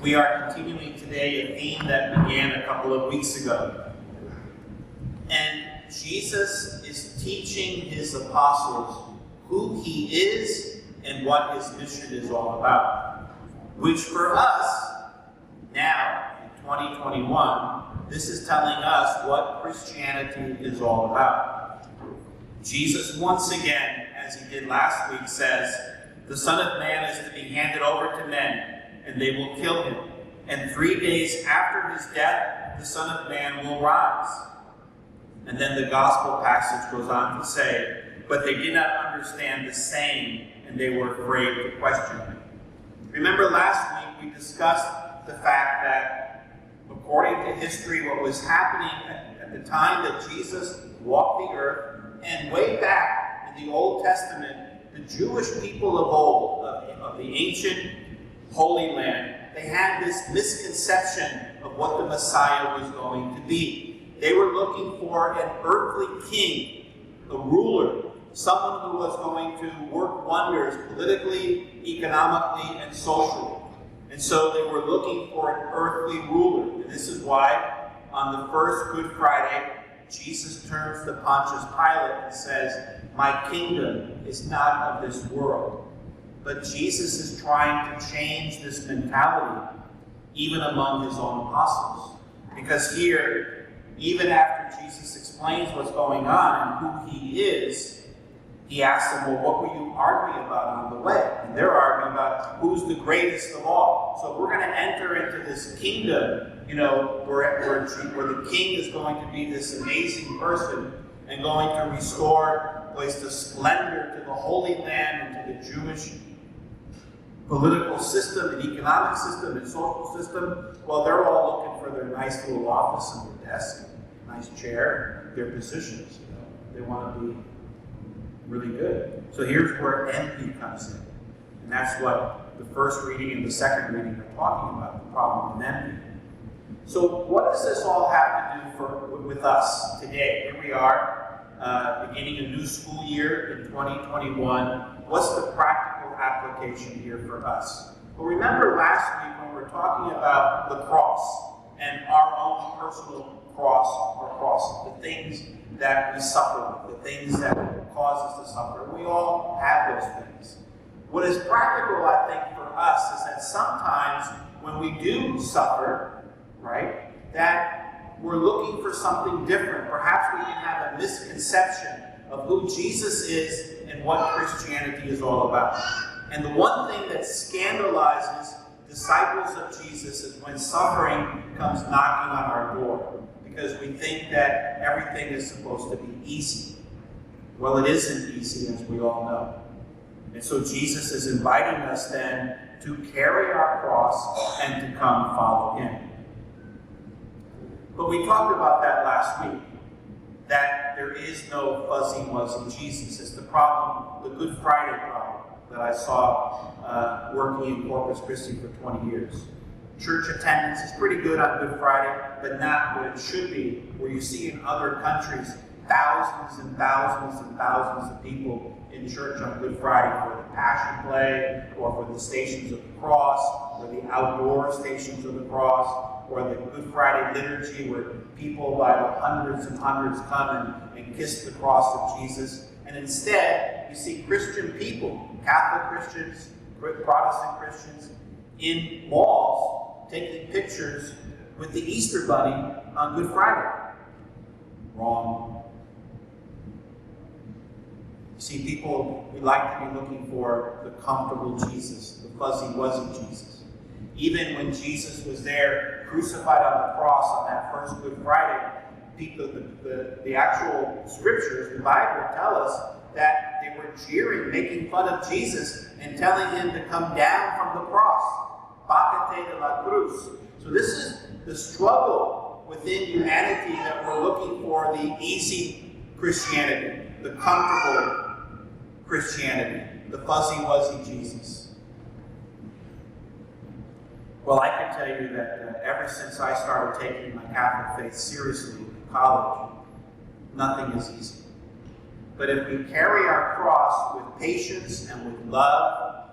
We are continuing today a theme that began a couple of weeks ago. And Jesus is teaching his apostles who he is and what his mission is all about. Which for us, now in 2021, this is telling us what Christianity is all about. Jesus once again, as he did last week, says, "The Son of Man is to be handed over to men, and they will kill him. And 3 days after his death, the Son of Man will rise." And then the gospel passage goes on to say, "But they did not understand the saying, and they were afraid to question him." Remember last week we discussed the fact that, according to history, what was happening at the time that Jesus walked the earth, and way back in the Old Testament, the Jewish people of old, of the ancient Holy Land, they had this misconception of what the Messiah was going to be. They were looking for an earthly king, a ruler, someone who was going to work wonders politically, economically, and socially. And so they were looking for an earthly ruler. And this is why on the first Good Friday, Jesus turns to Pontius Pilate and says, "My kingdom is not of this world." But Jesus is trying to change this mentality, even among his own apostles. Because here, even after Jesus explains what's going on and who he is, he asks them, "Well, what were you arguing about on the way?" And they're arguing about who's the greatest of all. So we're going to enter into this kingdom, where the king is going to be this amazing person and going to restore, place the splendor to the Holy Land and to the Jewish political system and economic system and social system. Well, they're all looking for their nice little office and their desk, nice chair, their positions. They want to be really good. So here's where envy comes in. And that's what the first reading and the second reading are talking about, the problem of envy. So what does this all have to do with us today? Here we are, beginning a new school year in 2021. What's the practical application here for us? Well, remember last week when we were talking about the cross and our own personal cross or crosses, the things that we suffer with, the things that cause us to suffer. We all have those things. What is practical, I think, for us is that sometimes when we do suffer, right, that we're looking for something different. Perhaps we can have a misconception of who Jesus is and what Christianity is all about. And the one thing that scandalizes disciples of Jesus is when suffering comes knocking on our door, because we think that everything is supposed to be easy. Well, it isn't easy, as we all know. And so Jesus is inviting us then to carry our cross and to come follow him. But we talked about that last week, that there is no fuzzy-wuzzy Jesus. It's the problem, the Good Friday problem, that I saw working in Corpus Christi for 20 years. Church attendance is pretty good on Good Friday, but not what it should be, where you see in other countries thousands and thousands and thousands of people in church on Good Friday for the Passion Play, or for the Stations of the Cross, or the outdoor Stations of the Cross, or the Good Friday liturgy where people by the hundreds and hundreds come and kiss the cross of Jesus. And instead, you see Christian people, Catholic Christians, Protestant Christians, in malls taking pictures with the Easter Bunny on Good Friday. Wrong. You see, people, we like to be looking for the comfortable Jesus, the fuzzy-wuzzy Jesus. Even when Jesus was there, crucified on the cross on that first Good Friday, the actual scriptures, the Bible, tell us that they were jeering, making fun of Jesus, and telling him to come down from the cross. Bájate de la cruz. So this is the struggle within humanity, that we're looking for the easy Christianity, the comfortable Christianity, the fuzzy-wuzzy Jesus. Well, I can tell you that ever since I started taking my Catholic faith seriously in college, nothing is easy. But if we carry our cross with patience and with love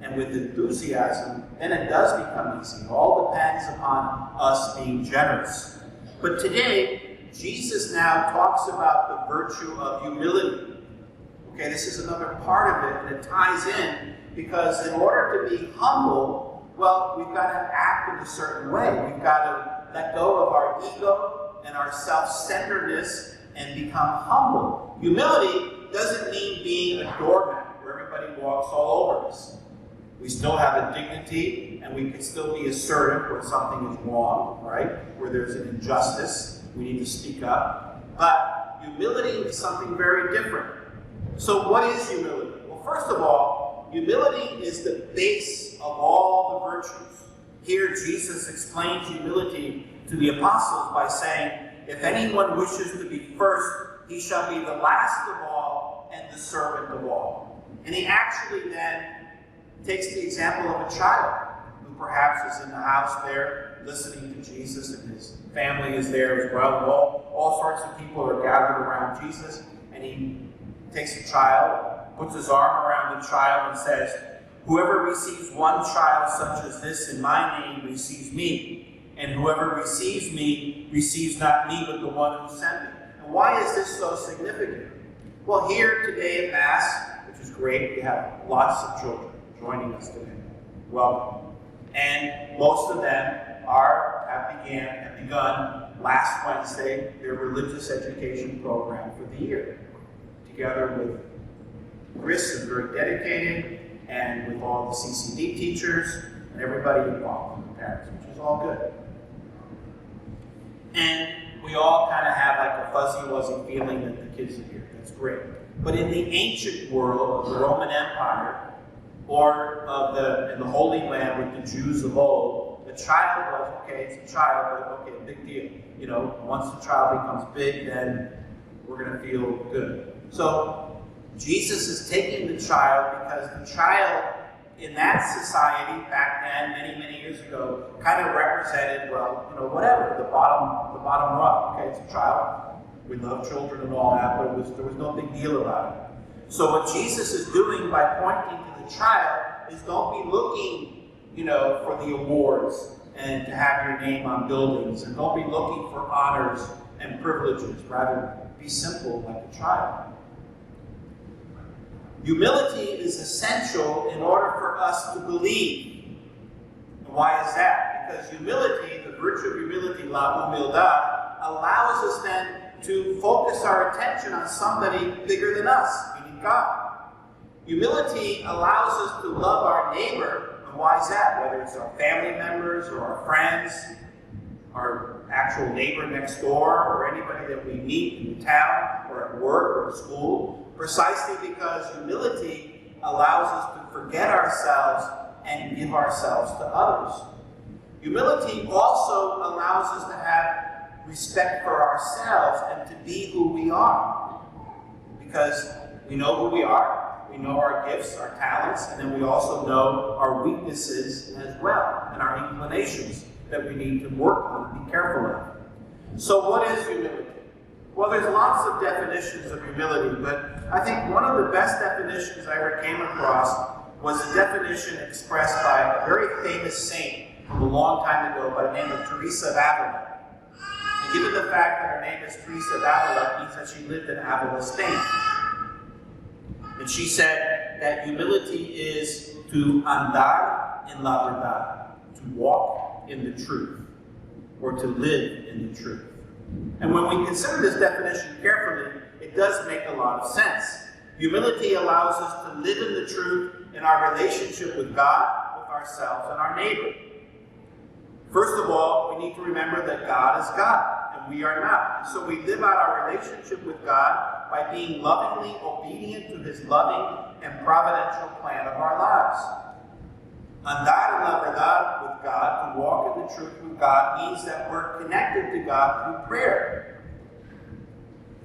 and with enthusiasm, then it does become easy. It all depends upon us being generous. But today, Jesus now talks about the virtue of humility. Okay, this is another part of it, and it ties in because in order to be humble, well, we've got to act in a certain way. We've got to let go of our ego and our self-centeredness and become humble. Humility doesn't mean being a doormat where everybody walks all over us. We still have a dignity, and we can still be assertive where something is wrong, right? Where there's an injustice, we need to speak up. But humility is something very different. So what is humility? Well, first of all, humility is the base of all the virtues. Here, Jesus explains humility to the apostles by saying, if anyone wishes to be first, he shall be the last of all and the servant of all. And he actually then takes the example of a child who perhaps is in the house there listening to Jesus, and his family is there as well. And all sorts of people are gathered around Jesus, and he takes a child, puts his arm around the child and says, whoever receives one child such as this in my name receives me, and whoever receives me receives not me but the one who sent me. And why is this so significant? Well, here today at Mass, which is great, we have lots of children joining us today. Welcome. And most of them have begun last Wednesday their religious education program for the year, together with Chris, is very dedicated, and with all the CCD teachers and everybody involved, and the parents, which is all good. And we all kind of have like a fuzzy-wuzzy feeling that the kids are here. That's great. But in the ancient world of the Roman Empire, or in the Holy Land with the Jews of old, the child was, okay, it's a child, but okay, big deal. You know, once the child becomes big, then we're going to feel good. So Jesus is taking the child because the child in that society back then, many, many years ago, kind of represented, well, you know, whatever, the bottom rung. Okay, it's a child. We love children and all that, but there was no big deal about it. So what Jesus is doing by pointing to the child is don't be looking, you know, for the awards and to have your name on buildings, and don't be looking for honors and privileges. Rather, be simple like a child. Humility is essential in order for us to believe. And why is that? Because humility, the virtue of humility, la humildad, allows us then to focus our attention on somebody bigger than us, meaning God. Humility allows us to love our neighbor. And why is that? Whether it's our family members or our friends, our actual neighbor next door, or anybody that we meet in the town or at work or at school, precisely because humility allows us to forget ourselves and give ourselves to others. Humility also allows us to have respect for ourselves and to be who we are. Because we know who we are, we know our gifts, our talents, and then we also know our weaknesses as well, and our inclinations that we need to work on and be careful of. So what is humility? Well, there's lots of definitions of humility, but I think one of the best definitions I ever came across was a definition expressed by a very famous saint from a long time ago by the name of Teresa of Avila. And given the fact that her name is Teresa of Avila, it means that she lived in Avila, Spain. And she said that humility is to andar en la verdad, to walk in the truth, or to live in the truth. And when we consider this definition carefully, it does make a lot of sense. Humility allows us to live in the truth in our relationship with God, with ourselves, and our neighbor. First of all, we need to remember that God is God, and we are not. And so we live out our relationship with God by being lovingly obedient to His loving and providential plan of our lives. Andar en la verdad with God, to walk in the truth with God, means that we're connected to God through prayer.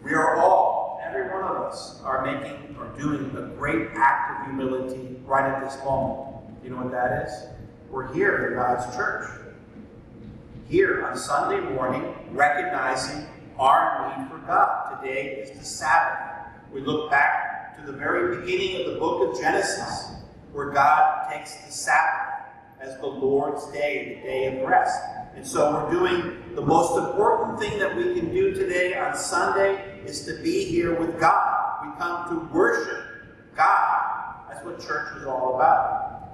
We are all, every one of us, are making or doing a great act of humility right at this moment. You know what that is? We're here in God's church. Here on Sunday morning, recognizing our need for God. Today is the Sabbath. We look back to the very beginning of the book of Genesis. where God takes the Sabbath as the Lord's day, the day of rest. And so we're doing the most important thing that we can do today on Sunday is to be here with God. We come to worship God. That's what church is all about.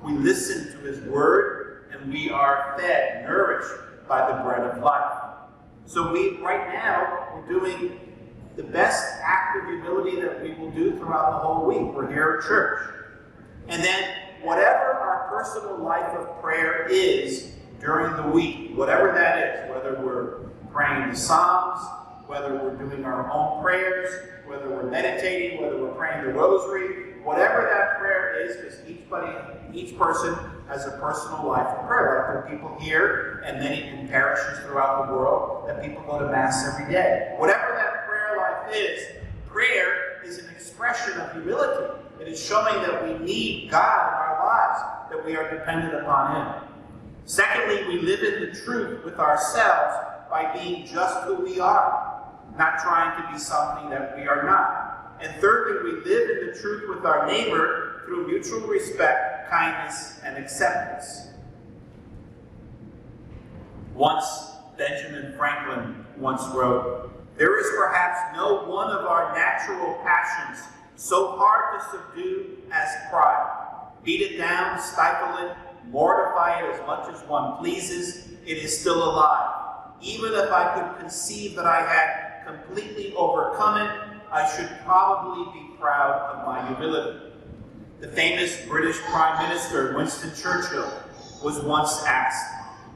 We listen to his word and we are fed, nourished by the bread of life. So right now, we're doing the best act of humility that we will do throughout the whole week. We're here at church. And then whatever our personal life of prayer is during the week, whatever that is, whether we're praying the Psalms, whether we're doing our own prayers, whether we're meditating, whether we're praying the rosary, whatever that prayer is, because each person has a personal life of prayer. Like there are people here and many in parishes throughout the world that people go to Mass every day. Whatever that prayer life is, prayer is an expression of humility. It is showing that we need God in our lives, that we are dependent upon him. Secondly, we live in the truth with ourselves by being just who we are, not trying to be something that we are not. And thirdly, we live in the truth with our neighbor through mutual respect, kindness, and acceptance. Once, Benjamin Franklin once wrote, "There is perhaps no one of our natural passions so hard to subdue as pride. Beat it down, stifle it, mortify it as much as one pleases, it is still alive. Even if I could conceive that I had completely overcome it, I should probably be proud of my humility." The famous British Prime Minister Winston Churchill was once asked,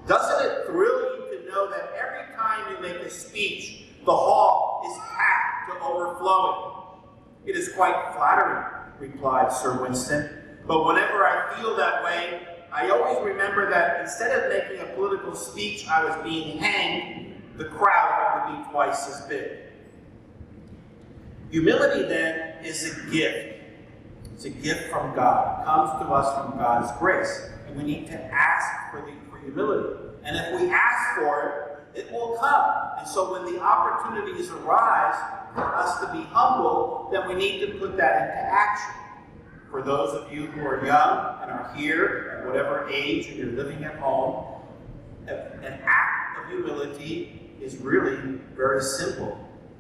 "Doesn't it thrill you to know that every time you make a speech, the hall is packed to overflowing?" "It is quite flattering," replied Sir Winston, "but whenever I feel that way, I always remember that instead of making a political speech I was being hanged, the crowd would be twice as big." Humility, then, is a gift. It's a gift from God. It comes to us from God's grace. And we need to ask for humility. And if we ask for it, it will come. And so when the opportunities arise for us to be humble, then we need to put that into action. For those of you who are young and are here at whatever age and you're living at home, an act of humility is really very simple.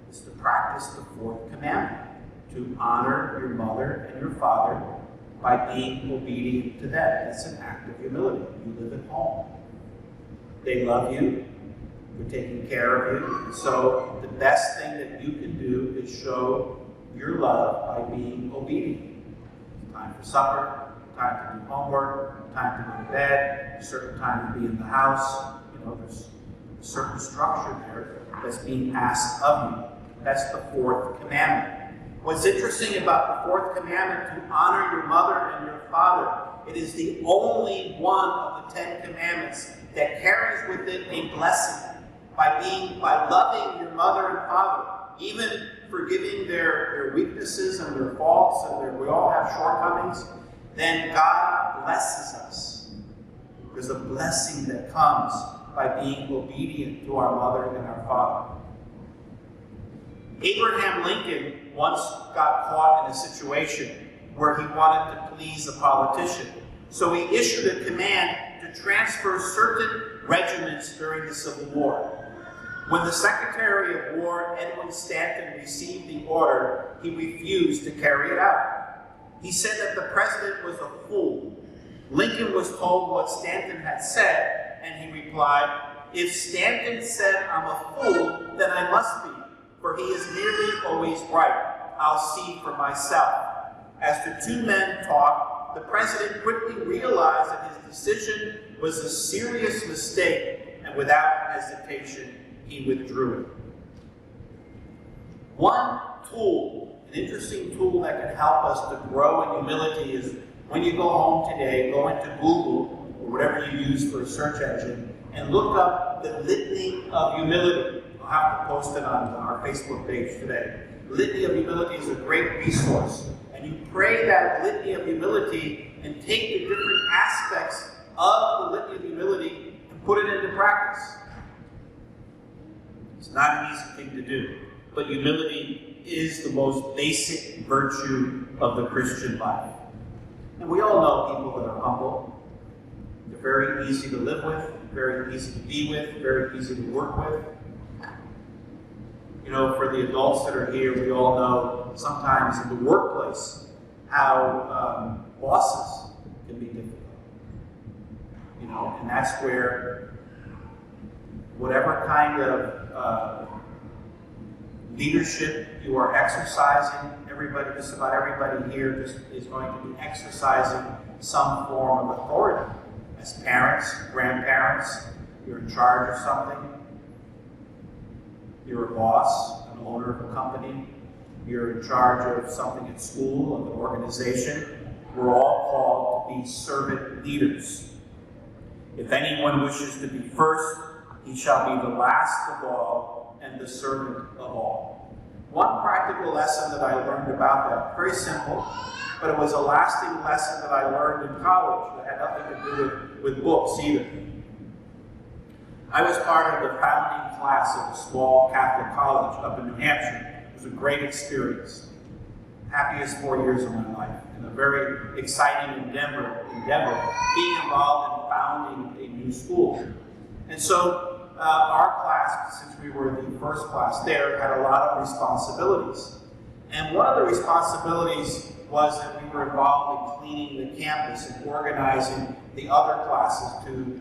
It's to practice the fourth commandment, to honor your mother and your father by being obedient to them. That's an act of humility. You live at home. They love you. They're taking care of you. And so the best thing that you can do is show your love by being obedient. Time for supper, time to do homework, time to go to bed, a certain time to be in the house. There's a certain structure there that's being asked of you. That's the fourth commandment. What's interesting about the fourth commandment, to honor your mother and your father, it is the only one of the 10 commandments that carries with it a blessing. By loving your mother and father, even forgiving their weaknesses and their faults, and we all have shortcomings, then God blesses us. There's a blessing that comes by being obedient to our mother and our father. Abraham Lincoln once got caught in a situation where he wanted to please a politician. So he issued a command to transfer certain regiments during the Civil War. When the Secretary of War, Edwin Stanton, received the order, he refused to carry it out. He said that the president was a fool. Lincoln was told what Stanton had said, and he replied, "If Stanton said I'm a fool, then I must be, for he is nearly always right. I'll see for myself." As the two men talked, the president quickly realized that his decision was a serious mistake, and without hesitation, he withdrew it. One tool, an interesting tool that can help us to grow in humility is when you go home today, go into Google or whatever you use for a search engine and look up the Litany of Humility. I'll have to post it on our Facebook page today. Litany of Humility is a great resource. And you pray that Litany of Humility and take the different aspects of the Litany of Humility and put it into practice. It's not an easy thing to do, but humility is the most basic virtue of the Christian life. And we all know people that are humble. They're very easy to live with, very easy to be with, very easy to work with. You know, for the adults that are here, we all know sometimes in the workplace how bosses can be difficult. You know, and that's where whatever kind of leadership you are exercising, just about everybody here is going to be exercising some form of authority. As parents, grandparents, you're in charge of something. You're a boss, an owner of a company. You're in charge of something at school, of an organization. We're all called to be servant leaders. If anyone wishes to be first, he shall be the last of all and the servant of all. One practical lesson that I learned about that, very simple, but it was a lasting lesson that I learned in college that had nothing to do with books either. I was part of the founding class of a small Catholic college up in New Hampshire. It was a great experience. Happiest 4 years of my life, and a very exciting endeavor being involved in founding a new school. And so our class, since we were the first class there, had a lot of responsibilities. And one of the responsibilities was that we were involved in cleaning the campus and organizing the other classes to,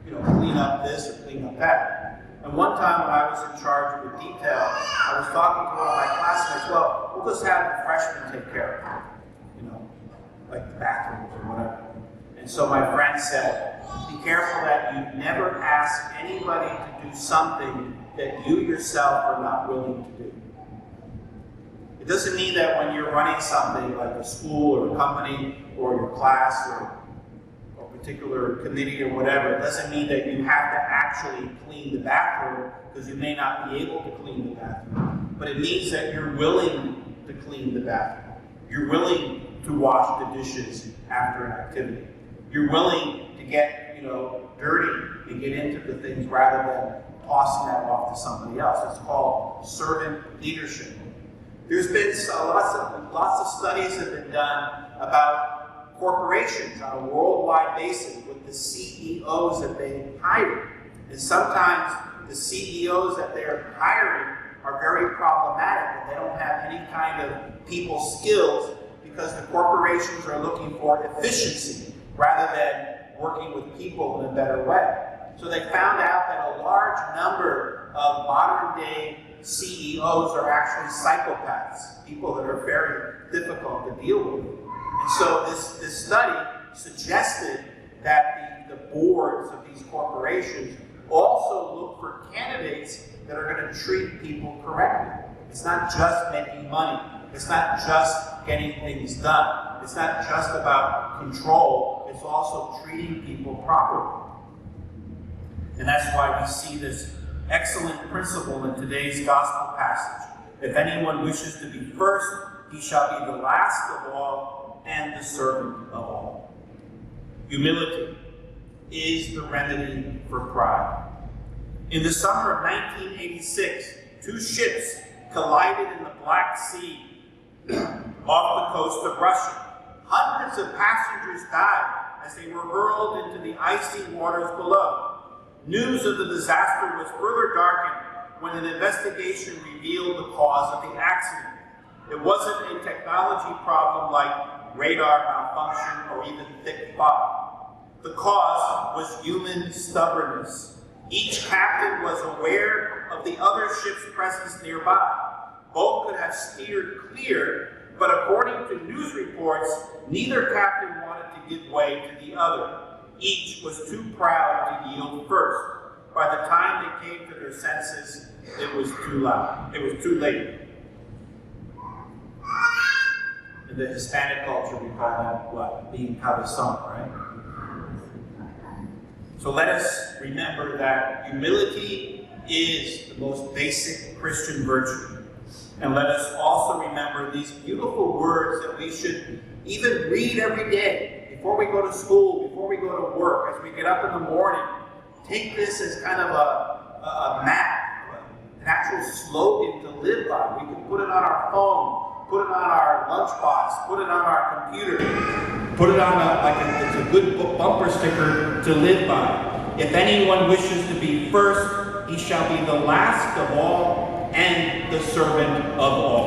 clean up this or clean up that. And one time when I was in charge of the detail, I was talking to one of my classmates, well, we'll just have the freshmen take care of it, like the bathrooms or whatever. And so my friend said, be careful that you never ask anybody to do something that you yourself are not willing to do. It doesn't mean that when you're running something like a school or a company or your class or a particular committee or whatever, it doesn't mean that you have to actually clean the bathroom, because you may not be able to clean the bathroom. But it means that you're willing to clean the bathroom. You're willing to wash the dishes after an activity. You're willing to get dirty and get into the things rather than tossing that off to somebody else. It's called servant leadership. There's been lots of studies that have been done about corporations on a worldwide basis with the CEOs that they hire. And sometimes the CEOs that they're hiring are very problematic, and they don't have any kind of people skills because the corporations are looking for efficiency rather than working with people in a better way. So they found out that a large number of modern-day CEOs are actually psychopaths, people that are very difficult to deal with. And so this study suggested that the boards of these corporations also look for candidates that are going to treat people correctly. It's not just making money. It's not just getting things done. It's not just about control. It's also treating people properly. And that's why we see this excellent principle in today's gospel passage. If anyone wishes to be first, he shall be the last of all and the servant of all. Humility is the remedy for pride. In the summer of 1986, two ships collided in the Black Sea off the coast of Russia. Hundreds of passengers died as they were hurled into the icy waters below. News of the disaster was further darkened when an investigation revealed the cause of the accident. It wasn't a technology problem like radar malfunction or even thick fog. The cause was human stubbornness. Each captain was aware of the other ship's presence nearby. Both could have steered clear, but according to news reports, neither captain wanted to give way to the other. Each was too proud to yield first. By the time they came to their senses, it was too late. In the Hispanic culture, we call that what? Being cabezon, right? So let us remember that humility is the most basic Christian virtue. And let us also remember these beautiful words that we should even read every day. Before we go to school, before we go to work, as we get up in the morning, take this as kind of a map, an actual slogan to live by. We can put it on our phone put it on our lunchbox, put it on our computer, put it on it's a good bumper sticker to live by. If anyone wishes to be first, he shall be the last of all and the servant of all.